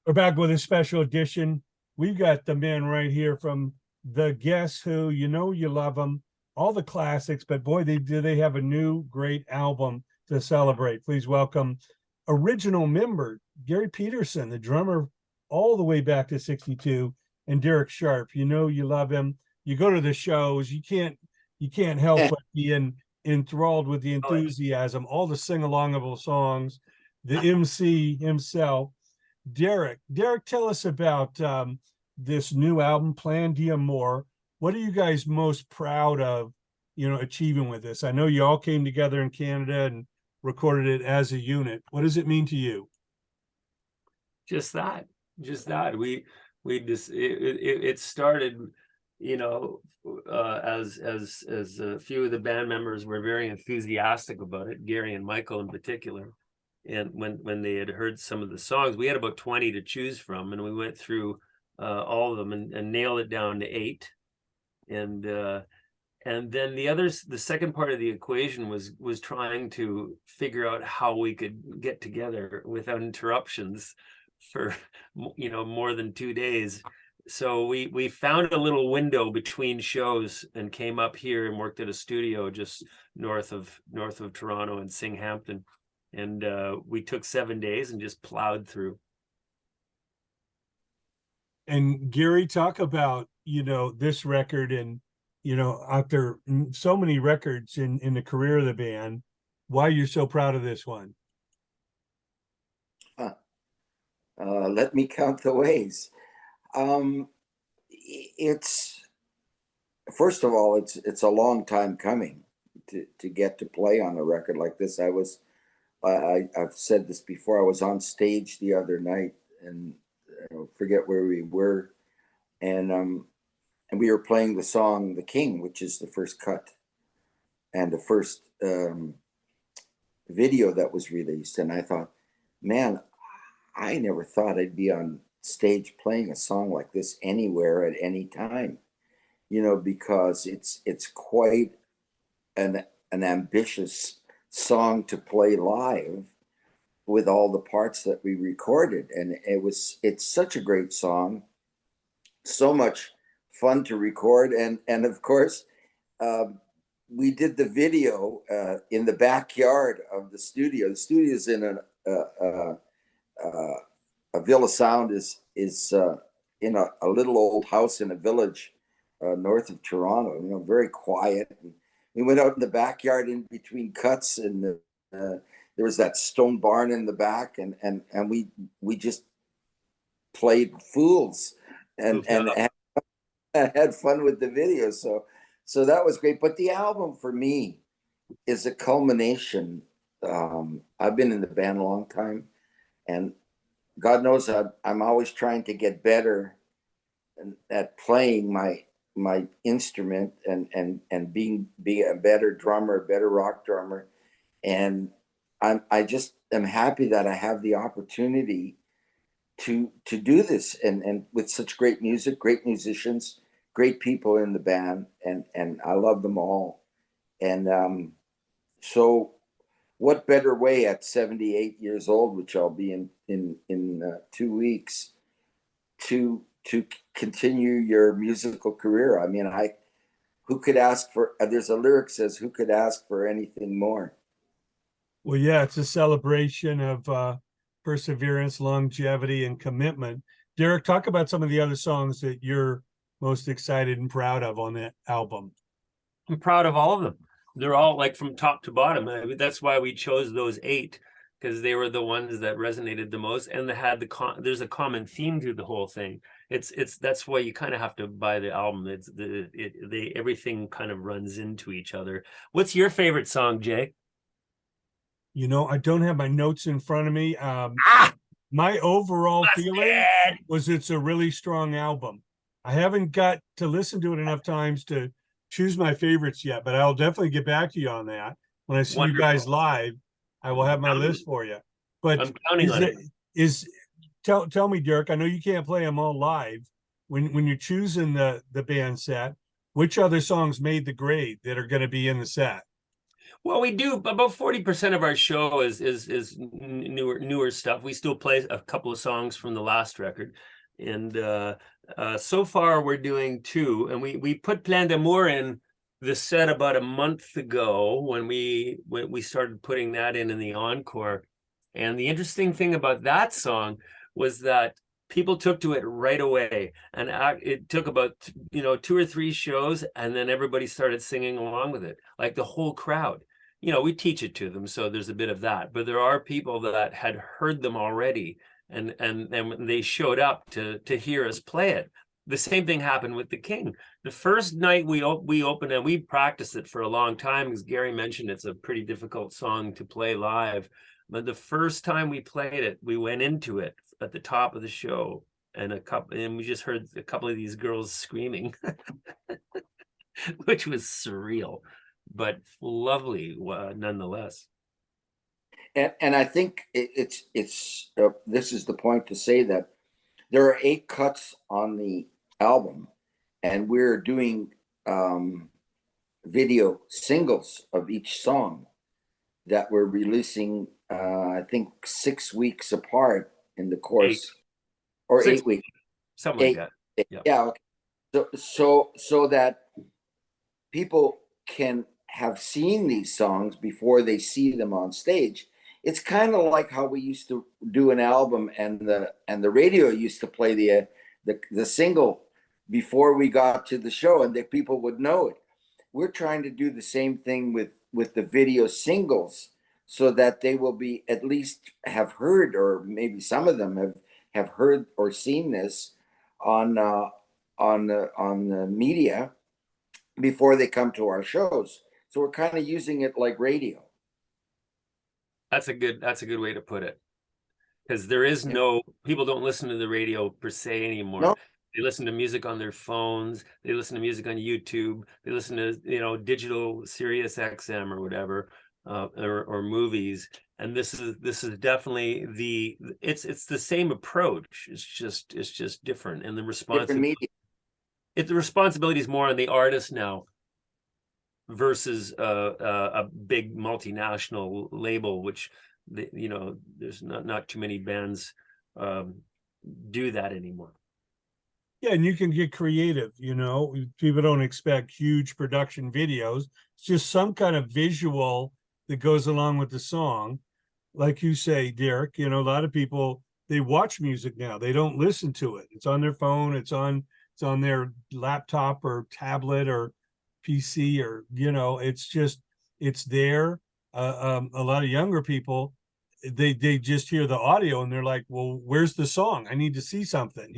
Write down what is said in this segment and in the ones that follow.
We're back with a special edition. We've got the man right here from the Guess Who. You know you love them, all the classics, but boy, they have a new great album to celebrate. Please welcome original member Garry Peterson, the drummer all the way back to '62, and Derek Sharp. You know you love him. You go to the shows, you can't help but be enthralled with the enthusiasm, all the sing-alongable songs, the MC himself. Derek, tell us about this new album, Plan d'Amour. What are you guys most proud of, achieving with this? I know you all came together in Canada and recorded it as a unit. What does it mean to you? Just that. It started, as a few of the band members were very enthusiastic about it, Garry and Michael in particular. And when they had heard some of the songs, we had about 20 to choose from, and we went through all of them and nailed it down to 8. And then the second part of the equation was trying to figure out how we could get together without interruptions for more than 2 days. So we found a little window between shows and came up here and worked at a studio just north of Toronto in Singhampton. And we took 7 days and just plowed through. And Garry, talk about, this record and, after so many records in the career of the band, why you're so proud of this one. Let me count the ways. It's, first of all, it's a long time coming to get to play on a record like this. I've said this before. I was on stage the other night, and I forget where we were, and we were playing the song "The King," which is the first cut and the first video that was released. And I thought, man, I never thought I'd be on stage playing a song like this anywhere at any time, because it's quite an ambitious song to play live with all the parts that we recorded. And it's such a great song, so much fun to record. And of course, we did the video in the backyard of the studio. The studio's in a Villa Sound is in a little old house in a village north of Toronto, very quiet. And we went out in the backyard in between cuts, and there was that stone barn in the back, and we just played fools and had fun with the video. So that was great. But the album for me is a culmination. I've been in the band a long time, and God knows I'm always trying to get better at playing my instrument and being a better drummer, a better rock drummer. And I just am happy that I have the opportunity to do this, and with such great music, great musicians, great people in the band, and I love them all. And so what better way at 78 years old, which I'll be in 2 weeks, to continue your musical career? I mean, who could ask for, there's a lyric says, who could ask for anything more? Well, yeah, it's a celebration of perseverance, longevity, and commitment. Derek, talk about some of the other songs that you're most excited and proud of on that album. I'm proud of all of them. They're all like from top to bottom. That's why we chose those 8, because they were the ones that resonated the most, and they had there's a common theme to the whole thing. That's why you kind of have to buy the album. Everything kind of runs into each other. What's your favorite song, Jay? I don't have my notes in front of me. My overall feeling was it's a really strong album. I haven't got to listen to it enough times to choose my favorites yet, but I'll definitely get back to you on that. When I see you guys live, I will have my list for you. But I'm counting on it. Tell me, Derek, I know you can't play them all live. When you're choosing the band set, which other songs made the grade that are going to be in the set? Well, we do about 40% of our show is newer stuff. We still play a couple of songs from the last record, and so far we're doing 2. And we put Plein d'Amour in the set about a month ago when we started putting that in the encore. And the interesting thing about that song was that people took to it right away, and it took about 2 or 3 shows, and then everybody started singing along with it, like the whole crowd. We teach it to them, so there's a bit of that, but there are people that had heard them already, and they showed up to hear us play it. The same thing happened with the King. The first night we opened, and we practiced it for a long time, because Garry mentioned it's a pretty difficult song to play live. But the first time we played it, we went into it at the top of the show, and we just heard a couple of these girls screaming, which was surreal, but lovely nonetheless. And I think it's this is the point to say that there are 8 cuts on the album, and we're doing video singles of each song that we're releasing, I think 6 weeks apart in the course, 8. or 6 8 weeks, something 8, like that. Yeah. yeah. Okay. So that people can have seen these songs before they see them on stage. It's kind of like how we used to do an album, and the radio used to play the single before we got to the show, and that people would know it. We're trying to do the same thing with the video singles, so that they will be at least have heard, or maybe some of them have heard or seen this on the media before they come to our shows. So we're kind of using it like radio. That's a good way to put it, because there is no, people don't listen to the radio per se anymore. No. They listen to music on their phones. They listen to music on YouTube. They listen to digital Sirius XM or whatever, or movies. And this is definitely it's the same approach. It's just different, and the responsibility is more on the artist now versus a big multinational label, which there's not too many bands do that anymore. Yeah, and you can get creative, people don't expect huge production videos. It's just some kind of visual that goes along with the song. Like you say, Derek, a lot of people, they watch music now. They don't listen to it. It's on their phone, it's on their laptop or tablet or PC, or it's there. A lot of younger people, they just hear the audio and they're like, well, where's the song? I need to see something.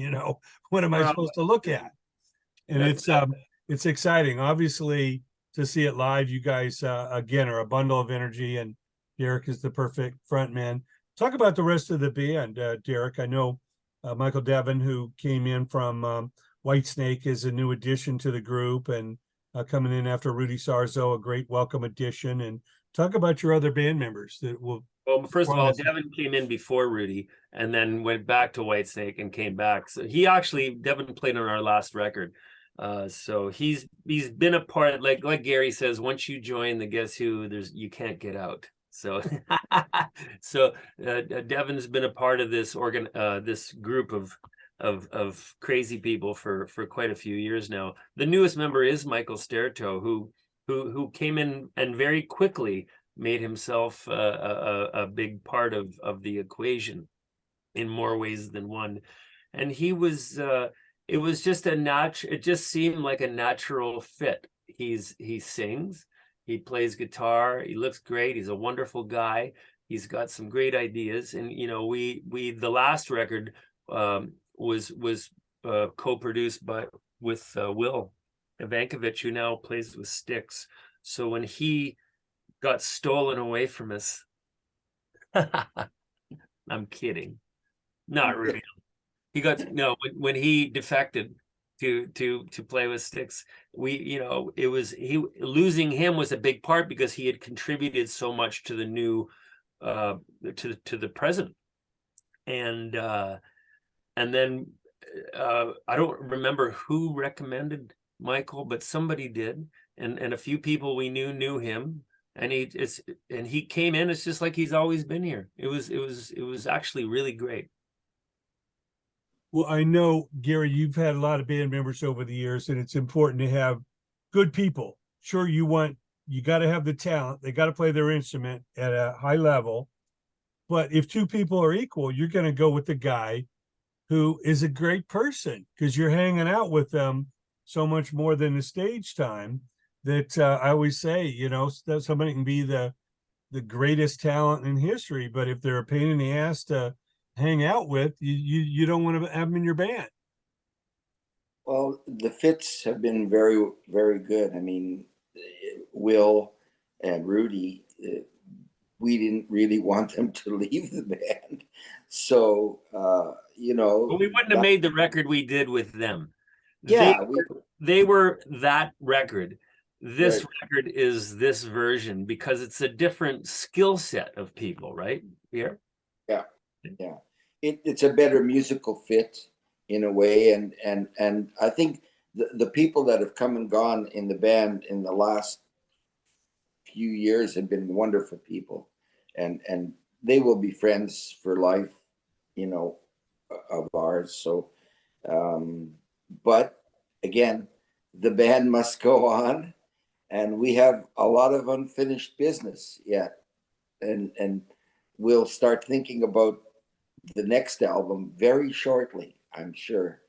What am I supposed to look at? And it's exciting, obviously, to see it live. You guys again are a bundle of energy, and Derek is the perfect front man. Talk about the rest of the band, Derek. I know Michael Devin, who came in from Whitesnake, is a new addition to the group, and coming in after Rudy Sarzo, a great welcome addition. And talk about your other band members that will. Well, first of all, Devin came in before Rudy, and then went back to Whitesnake and came back. So Devin played on our last record. So he's been a part, like Garry says, once you join the Guess Who, you can't get out. So Devin's been a part of this this group of crazy people for quite a few years now. The newest member is Michael Sterto, who came in and very quickly made himself a big part of the equation in more ways than one. And he was it was just it just seemed like a natural fit. He sings, he plays guitar, he looks great, he's a wonderful guy, he's got some great ideas. And the last record was co-produced with Will Ivankovich, who now plays with Styx. So when he got stolen away from us, I'm kidding, not really. He got when he defected to play with Styx, losing him was a big part, because he had contributed so much to the new to the present. And then I don't remember who recommended Michael, but somebody did, and a few people we knew him. and he came in. It's just like he's always been here. It was actually really great. Well, I know, Garry, you've had a lot of band members over the years, and it's important to have good people. Sure, you got to have the talent. They got to play their instrument at a high level. But if two people are equal, you're going to go with the guy who is a great person because you're hanging out with them so much more than the stage time that I always say, somebody can be the greatest talent in history, but if they're a pain in the ass to hang out with, you don't want to have them in your band. Well, the fits have been very, very good. I mean, Will and Rudy, we didn't really want them to leave the band. So, But we wouldn't have made the record we did with them. Yeah, they were that record. This Right. record is this version because it's a different skill set of people, right? Yeah. It's a better musical fit in a way, and I think the people that have come and gone in the band in the last few years have been wonderful people, and they will be friends for life, of ours. So, but again, the band must go on, and we have a lot of unfinished business yet, and we'll start thinking about the next album very shortly, I'm sure.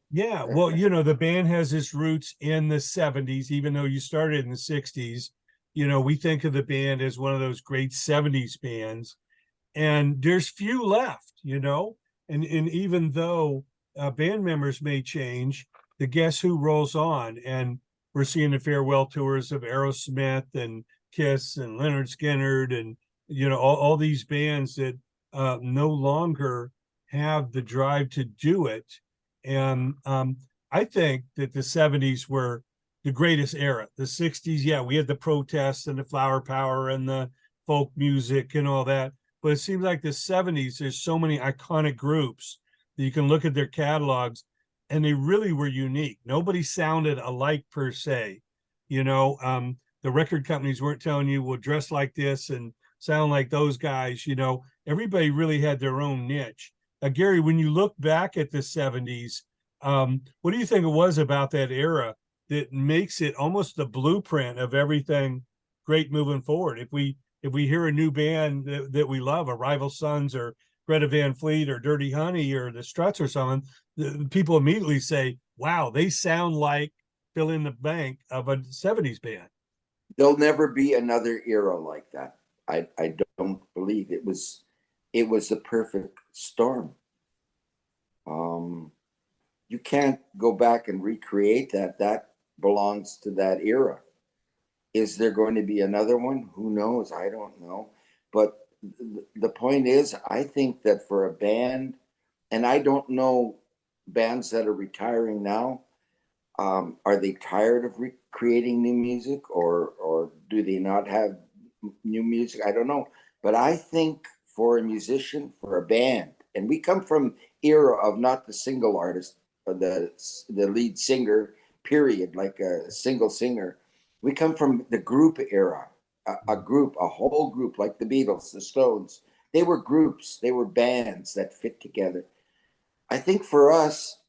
Yeah, well, the band has its roots in the 70s, even though you started in the 60s. We think of the band as one of those great 70s bands, and there's few left, and even though band members may change, the Guess Who rolls on, and we're seeing the farewell tours of Aerosmith and Kiss and Leonard Skinner and all these bands that no longer have the drive to do it. And I think that the 70s were the greatest era. The 60s, yeah, we had the protests and the flower power and the folk music and all that. But it seems like the 70s, there's so many iconic groups that you can look at their catalogs, and they really were unique. Nobody sounded alike per se. The record companies weren't telling you, well, dress like this and sound like those guys. Everybody really had their own niche. Garry, when you look back at the 70s, what do you think it was about that era that makes it almost the blueprint of everything great moving forward? If we hear a new band that we love, a Rival Sons or Greta Van Fleet or Dirty Honey or the Struts or something, people immediately say, wow, they sound like fill in the blank of a 70s band. There'll never be another era like that. I don't believe it was the perfect storm. You can't go back and recreate that. That belongs to that era. Is there going to be another one? Who knows? I don't know. But the point is, I think that for a band, and I don't know bands that are retiring now, are they tired of creating new music, or do they not have new music? I don't know. But I think for a musician, for a band, and we come from era of not the single artist, or the lead singer, period, like a single singer. We come from the group era, a group, a whole group, like the Beatles, the Stones. They were groups, they were bands that fit together. I think for us,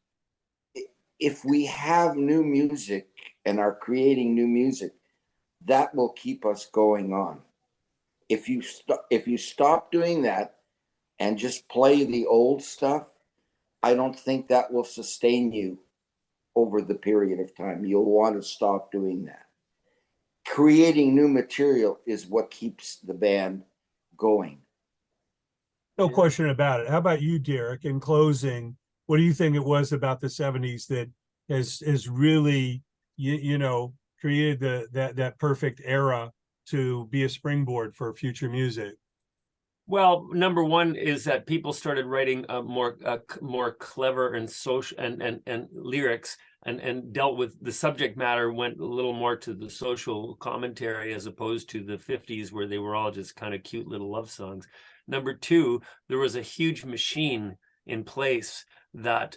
if we have new music and are creating new music, that will keep us going on. If you stop doing that and just play the old stuff, I don't think that will sustain you over the period of time. You'll want to stop doing that. Creating new material is what keeps the band going. No question about it. How about you, Derek? In closing, what do you think it was about the 70s that has really created that perfect era to be a springboard for future music? Well, number one is that people started writing more clever and social and lyrics, and dealt with the subject matter, went a little more to the social commentary as opposed to the 50s where they were all just kind of cute little love songs. Number two, there was a huge machine in place that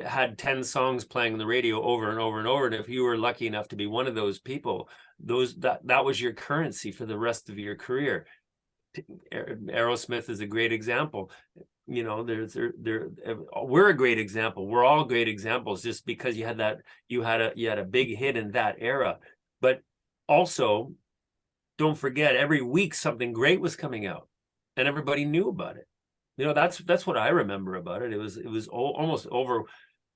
had 10 songs playing on the radio over and over and over. And if you were lucky enough to be one of those people, that was your currency for the rest of your career. Aerosmith is a great example. You know, we're a great example. We're all great examples just because you had a big hit in that era. But also, don't forget, every week something great was coming out and everybody knew about it. You know, that's what I remember about it. It was almost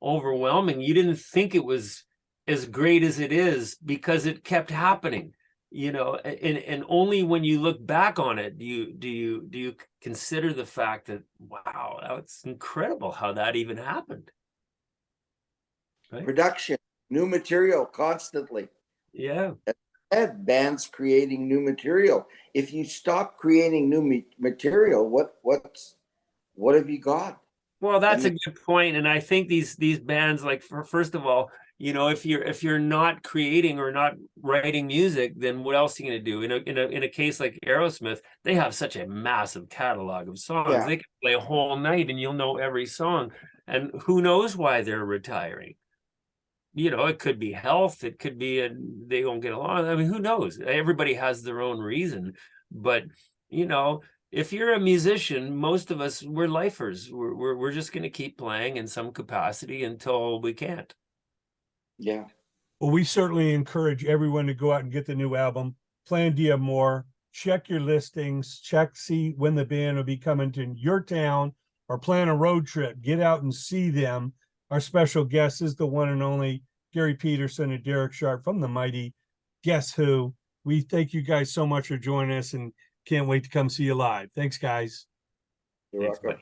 overwhelming. You didn't think it was as great as it is because it kept happening. You know, and only when you look back on it do you consider the fact that, wow, that's incredible how that even happened. Right? Production, new material constantly. Yeah. Had bands creating new material. If you stop creating new material, what have you got? Well, that's a good point, and I think these bands, like, first of all, you know, if you're not creating or not writing music, then what else are you going to do? In a case like Aerosmith, they have such a massive catalog of songs. Yeah. They can play a whole night and you'll know every song. And who knows why they're retiring? You know, it could be health, it could be they don't get along. I mean, who knows? Everybody has their own reason. But, you know, if you're a musician, most of us, we're lifers. We're just going to keep playing in some capacity until we can't. Yeah. Well, we certainly encourage everyone to go out and get the new album, Plan Dia More, check your listings, see when the band will be coming to your town, or plan a road trip. Get out and see them. Our special guest is the one and only Garry Peterson and Derek Sharp from the mighty Guess Who. We thank you guys so much for joining us and can't wait to come see you live. Thanks, guys. You're welcome.